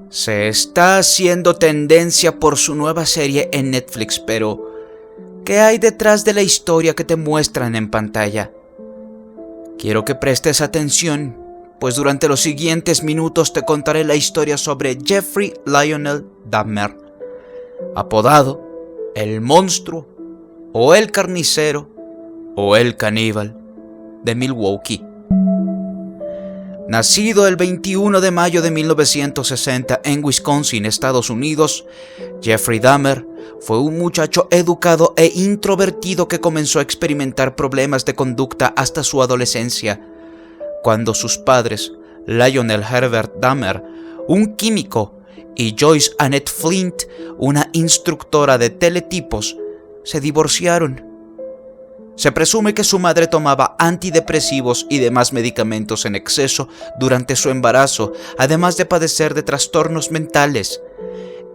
Se está haciendo tendencia por su nueva serie en Netflix, pero ¿qué hay detrás de la historia que te muestran en pantalla? Quiero que prestes atención, pues durante los siguientes minutos te contaré la historia sobre Jeffrey Lionel Dahmer, apodado el monstruo, o el carnicero, o el caníbal de Milwaukee. Nacido el 21 de mayo de 1960 en Wisconsin, Estados Unidos, Jeffrey Dahmer fue un muchacho educado e introvertido que comenzó a experimentar problemas de conducta hasta su adolescencia, cuando sus padres, Lionel Herbert Dahmer, un químico, y Joyce Annette Flint, una instructora de teletipos, se divorciaron. Se presume que su madre tomaba antidepresivos y demás medicamentos en exceso durante su embarazo, además de padecer de trastornos mentales.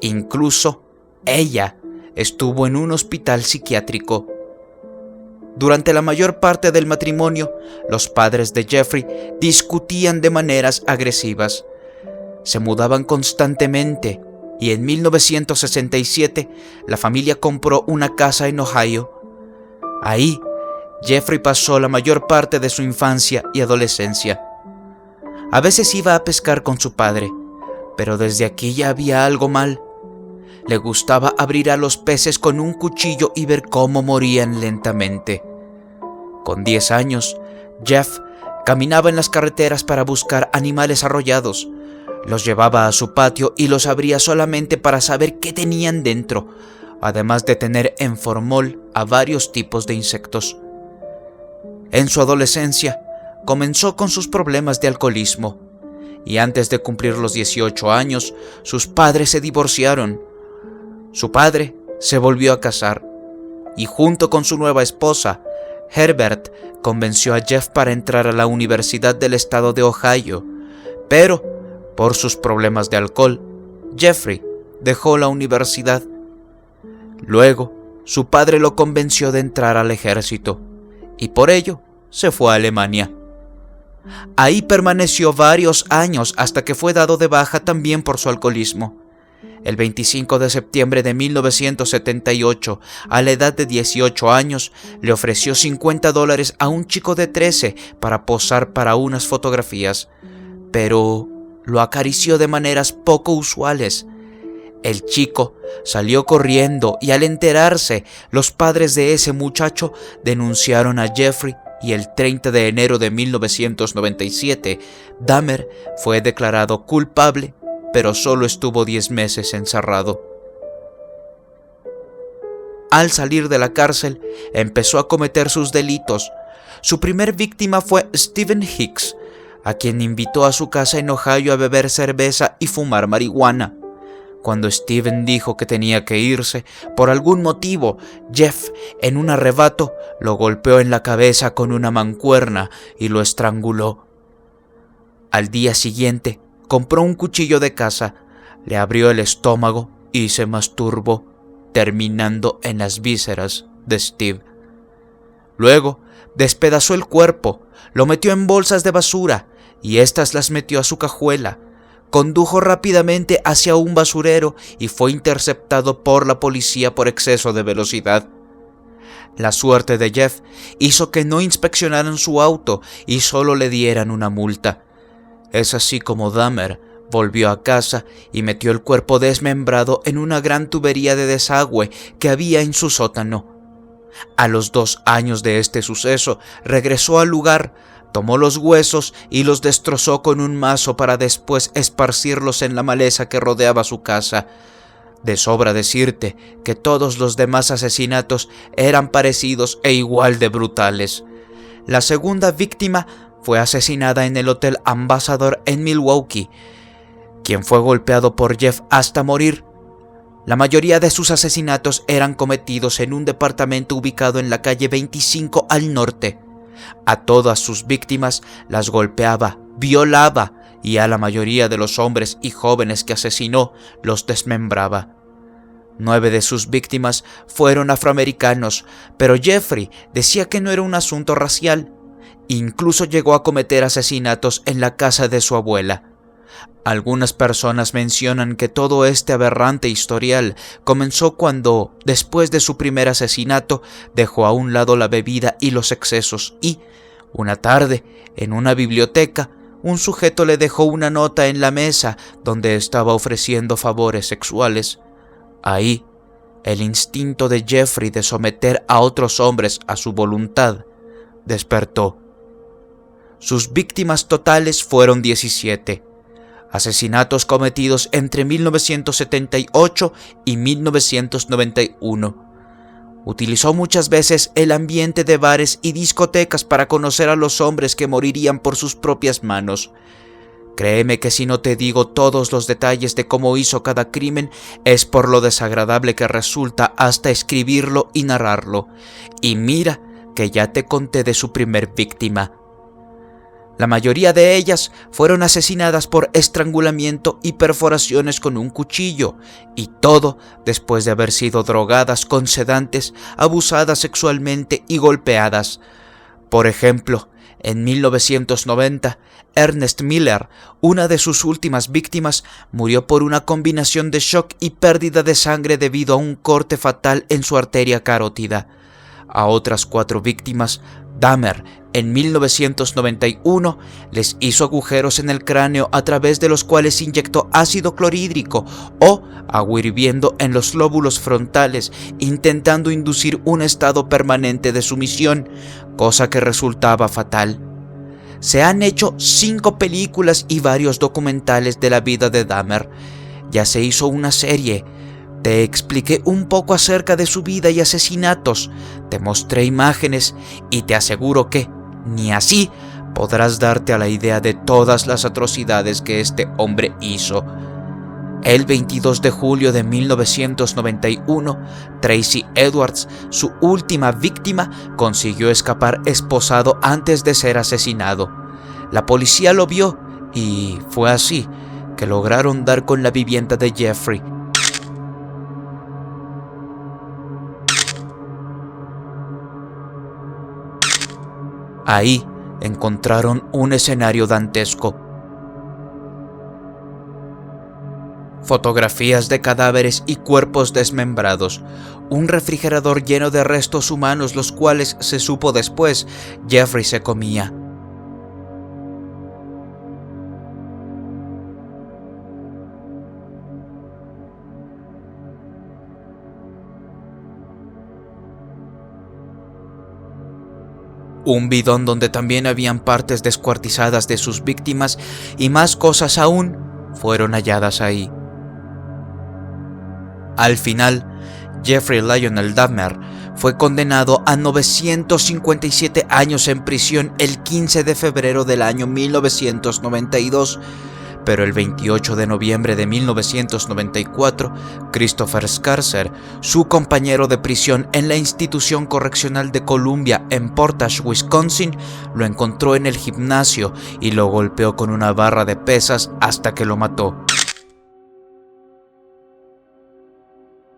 Incluso ella estuvo en un hospital psiquiátrico. Durante la mayor parte del matrimonio, los padres de Jeffrey discutían de maneras agresivas. Se mudaban constantemente y en 1967 la familia compró una casa en Ohio. Ahí, Jeffrey pasó la mayor parte de su infancia y adolescencia. A veces iba a pescar con su padre, pero desde aquí ya había algo mal. Le gustaba abrir a los peces con un cuchillo y ver cómo morían lentamente. Con 10 años, Jeff caminaba en las carreteras para buscar animales arrollados. Los llevaba a su patio y los abría solamente para saber qué tenían dentro, además de tener en formol a varios tipos de insectos. En su adolescencia, comenzó con sus problemas de alcoholismo, y antes de cumplir los 18 años, sus padres se divorciaron. Su padre se volvió a casar, y junto con su nueva esposa, Herbert convenció a Jeff para entrar a la Universidad del Estado de Ohio, pero por sus problemas de alcohol, Jeffrey dejó la universidad. Luego, su padre lo convenció de entrar al ejército, y por ello se fue a Alemania. Ahí permaneció varios años hasta que fue dado de baja también por su alcoholismo. El 25 de septiembre de 1978, a la edad de 18 años, le ofreció $50 a un chico de 13 para posar para unas fotografías, pero lo acarició de maneras poco usuales. El chico salió corriendo y al enterarse, los padres de ese muchacho denunciaron a Jeffrey y el 30 de enero de 1997, Dahmer fue declarado culpable, pero solo estuvo 10 meses encerrado. Al salir de la cárcel, empezó a cometer sus delitos. Su primer víctima fue Stephen Hicks, a quien invitó a su casa en Ohio a beber cerveza y fumar marihuana. Cuando Stephen dijo que tenía que irse, por algún motivo, Jeff, en un arrebato, lo golpeó en la cabeza con una mancuerna y lo estranguló. Al día siguiente, compró un cuchillo de caza, le abrió el estómago y se masturbó, terminando en las vísceras de Steve. Luego, despedazó el cuerpo, lo metió en bolsas de basura y éstas las metió a su cajuela. Condujo rápidamente hacia un basurero y fue interceptado por la policía por exceso de velocidad. La suerte de Jeff hizo que no inspeccionaran su auto y solo le dieran una multa. Es así como Dahmer volvió a casa y metió el cuerpo desmembrado en una gran tubería de desagüe que había en su sótano. A los 2 años de este suceso, regresó al lugar, tomó los huesos y los destrozó con un mazo para después esparcirlos en la maleza que rodeaba su casa. De sobra decirte que todos los demás asesinatos eran parecidos e igual de brutales. La segunda víctima fue asesinada en el Hotel Ambassador en Milwaukee, quien fue golpeado por Jeff hasta morir. La mayoría de sus asesinatos eran cometidos en un departamento ubicado en la calle 25 al norte. A todas sus víctimas las golpeaba, violaba y a la mayoría de los hombres y jóvenes que asesinó los desmembraba. 9 de sus víctimas fueron afroamericanos, pero Jeffrey decía que no era un asunto racial. Incluso llegó a cometer asesinatos en la casa de su abuela. Algunas personas mencionan que todo este aberrante historial comenzó cuando, después de su primer asesinato, dejó a un lado la bebida y los excesos y, una tarde, en una biblioteca, un sujeto le dejó una nota en la mesa donde estaba ofreciendo favores sexuales. Ahí, el instinto de Jeffrey de someter a otros hombres a su voluntad despertó. Sus víctimas totales fueron 17. Asesinatos cometidos entre 1978 y 1991. Utilizó muchas veces el ambiente de bares y discotecas para conocer a los hombres que morirían por sus propias manos. Créeme que si no te digo todos los detalles de cómo hizo cada crimen, es por lo desagradable que resulta hasta escribirlo y narrarlo. Y mira que ya te conté de su primer víctima. La mayoría de ellas fueron asesinadas por estrangulamiento y perforaciones con un cuchillo, y todo después de haber sido drogadas con sedantes, abusadas sexualmente y golpeadas. Por ejemplo, en 1990, Ernest Miller, una de sus últimas víctimas, murió por una combinación de shock y pérdida de sangre debido a un corte fatal en su arteria carótida. A otras 4 víctimas, Dahmer, en 1991, les hizo agujeros en el cráneo a través de los cuales inyectó ácido clorhídrico o agua hirviendo en los lóbulos frontales, intentando inducir un estado permanente de sumisión, cosa que resultaba fatal. Se han hecho 5 películas y varios documentales de la vida de Dahmer. Ya se hizo una serie. Te expliqué un poco acerca de su vida y asesinatos, te mostré imágenes y te aseguro que, ni así, podrás darte a la idea de todas las atrocidades que este hombre hizo. El 22 de julio de 1991, Tracy Edwards, su última víctima, consiguió escapar esposado antes de ser asesinado. La policía lo vio y fue así que lograron dar con la vivienda de Jeffrey. Ahí encontraron un escenario dantesco. Fotografías de cadáveres y cuerpos desmembrados, un refrigerador lleno de restos humanos los cuales, se supo después, Jeffrey se comía. Un bidón donde también habían partes descuartizadas de sus víctimas y más cosas aún fueron halladas ahí. Al final, Jeffrey Lionel Dahmer fue condenado a 957 años en prisión el 15 de febrero del año 1992, pero el 28 de noviembre de 1994, Christopher Scarcer, su compañero de prisión en la institución correccional de Columbia en Portage, Wisconsin, lo encontró en el gimnasio y lo golpeó con una barra de pesas hasta que lo mató.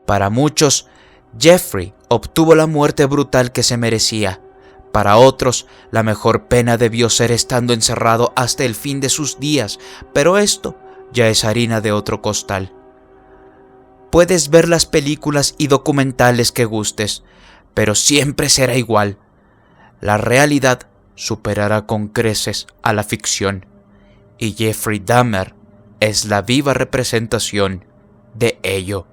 Para muchos, Jeffrey obtuvo la muerte brutal que se merecía. Para otros, la mejor pena debió ser estando encerrado hasta el fin de sus días, pero esto ya es harina de otro costal. Puedes ver las películas y documentales que gustes, pero siempre será igual. La realidad superará con creces a la ficción, y Jeffrey Dahmer es la viva representación de ello.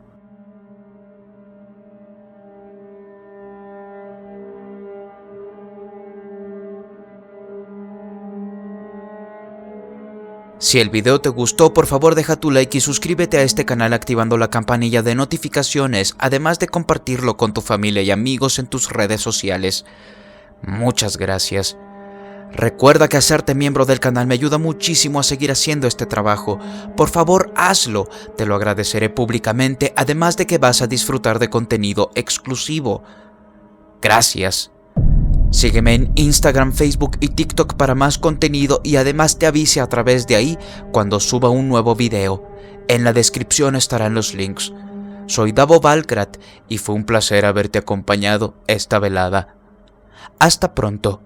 Si el video te gustó, por favor deja tu like y suscríbete a este canal activando la campanilla de notificaciones, además de compartirlo con tu familia y amigos en tus redes sociales. Muchas gracias. Recuerda que hacerte miembro del canal me ayuda muchísimo a seguir haciendo este trabajo. Por favor, hazlo, te lo agradeceré públicamente, además de que vas a disfrutar de contenido exclusivo. Gracias. Sígueme en Instagram, Facebook y TikTok para más contenido y además te avise a través de ahí cuando suba un nuevo video. En la descripción estarán los links. Soy Davo Valkrat y fue un placer haberte acompañado esta velada. Hasta pronto.